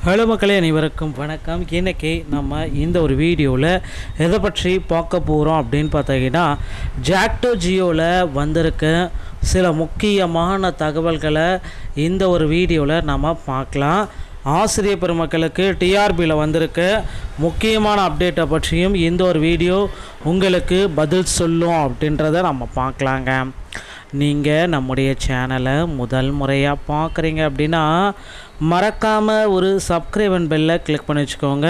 Hello மக்களே, அனைவருக்கும் வணக்கம். இன்றைக்கி நம்ம இந்த ஒரு வீடியோவில் எதை பற்றி பார்க்க போகிறோம் அப்படின்னு பார்த்தீங்கன்னா, ஜாக்டோ ஜியோவில் வந்திருக்க சில முக்கியமான தகவல்களை இந்த ஒரு வீடியோவில் நம்ம பார்க்கலாம். ஆசிரியர் பெருமக்களுக்கு டிஆர்பியில் வந்திருக்க முக்கியமான அப்டேட்டை பற்றியும் இந்த ஒரு வீடியோ உங்களுக்கு பதில் சொல்லும் அப்படின்றத நம்ம பார்க்கலாங்க. நீங்கள் நம்முடைய சேனலை முதல் முறையாக பார்க்குறீங்க அப்படின்னா மறக்காமல் ஒரு சப்ஸ்கிரைப் அண்ட் பெல்லை கிளிக் பண்ணி வச்சுக்கோங்க.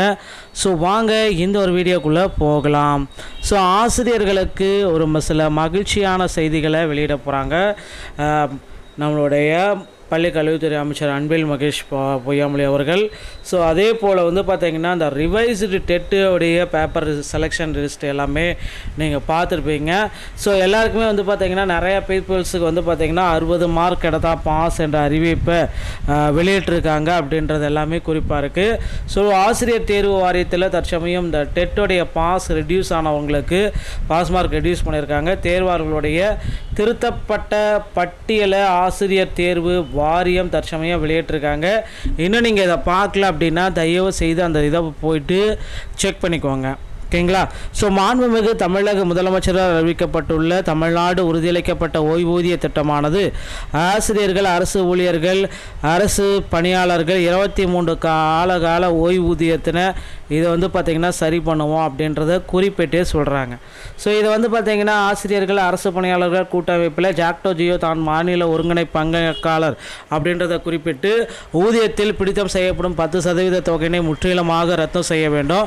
ஸோ வாங்க இந்த ஒரு வீடியோக்குள்ளே போகலாம். ஸோ ஆசிரியர்களுக்கு ஒரு சில மகிழ்ச்சியான செய்திகளை வெளியிட போகிறாங்க நம்மளுடைய பள்ளி கல்வித்துறை அமைச்சர் அன்பில் மகேஷ் பொய்யாமொழி அவர்கள். ஸோ அதே போல் பார்த்திங்கன்னா இந்த ரிவைஸ்டு டெட்டுடைய பேப்பர் செலெக்ஷன் லிஸ்ட் எல்லாமே நீங்கள் பார்த்துருப்பீங்க. ஸோ எல்லாருக்குமே பார்த்திங்கன்னா நிறையா பீப்புள்ஸுக்கு பார்த்திங்கன்னா 60 மார்க் எடுத்தால் பாஸ் என்ற அறிவிப்பை வெளியிட்டிருக்காங்க அப்படின்றது எல்லாமே குறிப்பாக இருக்குது. ஸோ ஆசிரியர் தேர்வு வாரியத்தில் தற்சமயம் இந்த டெட்டுடைய பாஸ் ரெடியூஸ் ஆனவங்களுக்கு பாஸ் மார்க் ரெடியூஸ் பண்ணியிருக்காங்க. தேர்வாளர்களுடைய திருத்தப்பட்ட பட்டியலை ஆசிரியர் தேர்வு வாரியம் தற்சமயம் வெளியிட்டிருக்காங்க. இன்னும் நீங்கள் இதை பார்க்கல அப்படின்னா தயவு செய்து அந்த இதை போயிட்டு செக் பண்ணிக்கோங்க, ஓகேங்களா? ஸோ மாண்புமிகு தமிழக முதலமைச்சரால் அறிவிக்கப்பட்டுள்ள தமிழ்நாடு உறுதியளிக்கப்பட்ட ஓய்வூதிய திட்டமானது ஆசிரியர்கள், அரசு ஊழியர்கள், அரசு பணியாளர்கள் 23 கால ஓய்வூதியத்தினை இதை பார்த்திங்கன்னா சரி பண்ணுவோம் அப்படின்றத குறிப்பிட்டே சொல்கிறாங்க. ஸோ இதை பார்த்திங்கன்னா ஆசிரியர்கள், அரசு பணியாளர்கள் கூட்டமைப்பில் ஜாக்டோ ஜியோ தான் மாநில ஒருங்கிணைப்பு பங்கேற்காளர் அப்படின்றத குறிப்பிட்டு ஊதியத்தில் பிடித்தம் செய்யப்படும் 10% தொகையினை முற்றிலுமாக ரத்து செய்ய வேண்டும்.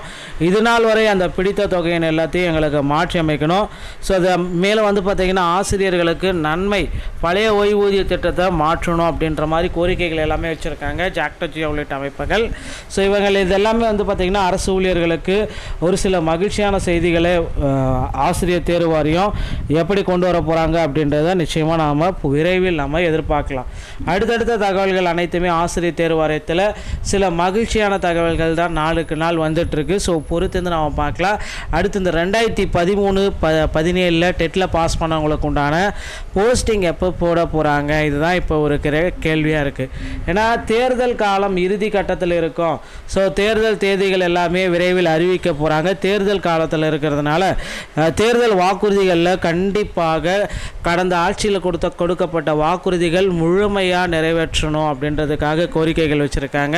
இதனால் வரை அந்த பிடித்த தொகையின் எல்லாத்தையும் எங்களுக்கு மாற்றி அமைக்கணும். ஸோ அதை மேலே பார்த்திங்கன்னா ஆசிரியர்களுக்கு நன்மை, பழைய ஓய்வூதிய திட்டத்தை மாற்றணும் அப்படின்ற மாதிரி கோரிக்கைகள் எல்லாமே வச்சுருக்காங்க ஜாக்டோ ஜியோ உள்ளிட்ட அமைப்புகள். ஸோ இவங்க இதெல்லாமே பார்த்திங்கன்னா அரசு ஊழியர்களுக்கு ஒரு சில மகிழ்ச்சியான செய்திகளை ஆசிரியர் தேர்வு வாரியம் எப்படி கொண்டு வர போகிறாங்க அப்படின்றத நிச்சயமாக நாம் விரைவில் நம்ம எதிர்பார்க்கலாம். அடுத்தடுத்த தகவல்கள் அனைத்துமே ஆசிரியர் தேர்வு வாரியத்தில் சில மகிழ்ச்சியான தகவல்கள் தான் நாளுக்கு நாள் வந்துட்டுருக்கு. ஸோ பொறுத்து நாம் பார்க்கலாம். அடுத்து இந்த 2013-17 டெட்டில் பாஸ் பண்ணவங்களுக்கு உண்டான போஸ்டிங் எப்போ போட போகிறாங்க, இதுதான் இப்போ ஒரு கேள்வியாக இருக்குது. ஏன்னா தேர்தல் காலம் இறுதி கட்டத்தில் இருக்கும். ஸோ தேர்தல் தேதிகள் எல்லாமே விரைவில் அறிவிக்க போகிறாங்க. தேர்தல் காலத்தில் இருக்கிறதுனால தேர்தல் வாக்குறுதிகளில் கண்டிப்பாக கடந்த ஆட்சியில் கொடுக்கப்பட்ட வாக்குறுதிகள் முழுமையாக நிறைவேற்றணும் அப்படின்றதுக்காக கோரிக்கைகள் வச்சுருக்காங்க.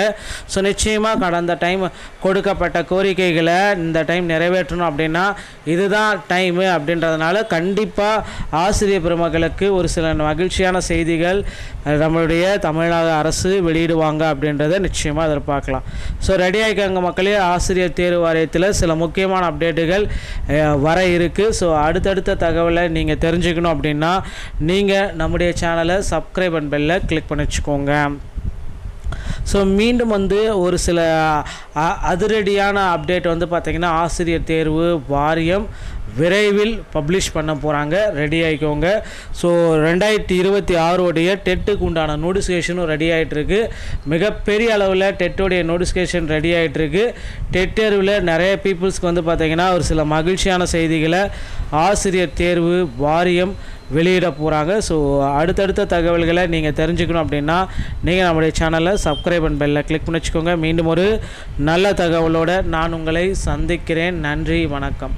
ஸோ நிச்சயமாக கடந்த டைம் கொடுக்கப்பட்ட கோரிக்கைகளை இந்த டைம் நிறைவேற்றணும் அப்படின்னா இதுதான் டைமு அப்படின்றதுனால கண்டிப்பாக ஆசிரியர் பெருமக்களுக்கு ஒரு சில மகிழ்ச்சியான செய்திகள் நம்மளுடைய தமிழ்நாடு அரசு வெளியிடுவாங்க அப்படின்றத நிச்சயமாக எதிர்பார்க்கலாம். ஸோ ரெடி ஆகிக்காங்க மக்களே, ஆசிரியர் தேர்வு வாரியத்தில் சில முக்கியமான அப்டேட்டுகள் வர இருக்குது. ஸோ அடுத்தடுத்த தகவலை நீங்கள் தெரிஞ்சுக்கணும் அப்படின்னா நீங்கள் நம்முடைய சேனலை சப்ஸ்கிரைப் அண்ட் பெல்லை கிளிக் பண்ணி வச்சுக்கோங்க. ஸோ மீண்டும் ஒரு சில அதிரடியான அப்டேட் பார்த்திங்கன்னா ஆசிரியர் தேர்வு வாரியம் விரைவில் பப்ளிஷ் பண்ண போகிறாங்க, ரெடி ஆகிக்கோங்க. ஸோ 2026 டெட்டுக்கு உண்டான நோட்டிஃபிகேஷனும் ரெடி ஆகிட்டுருக்கு. மிகப்பெரிய அளவில் டெட்டுடைய நோட்டிஃபிகேஷன் ரெடி ஆகிட்டுருக்கு. டெட் தேர்வில் நிறைய பீப்புள்ஸ்க்கு பார்த்திங்கன்னா ஒரு சில மகிழ்ச்சியான செய்திகளை ஆசிரியர் தேர்வு வாரியம் வெளியிட போகிறாங்க. ஸோ அடுத்தடுத்த தகவல்களை நீங்கள் தெரிஞ்சுக்கணும் அப்படின்னா நீங்கள் நம்முடைய சேனலை சப்ஸ்கிரைப் அண்ட் பெல்லை கிளிக் பண்ணி வச்சுக்கோங்க. மீண்டும் ஒரு நல்ல தகவலோடு நான் உங்களை சந்திக்கிறேன். நன்றி, வணக்கம்.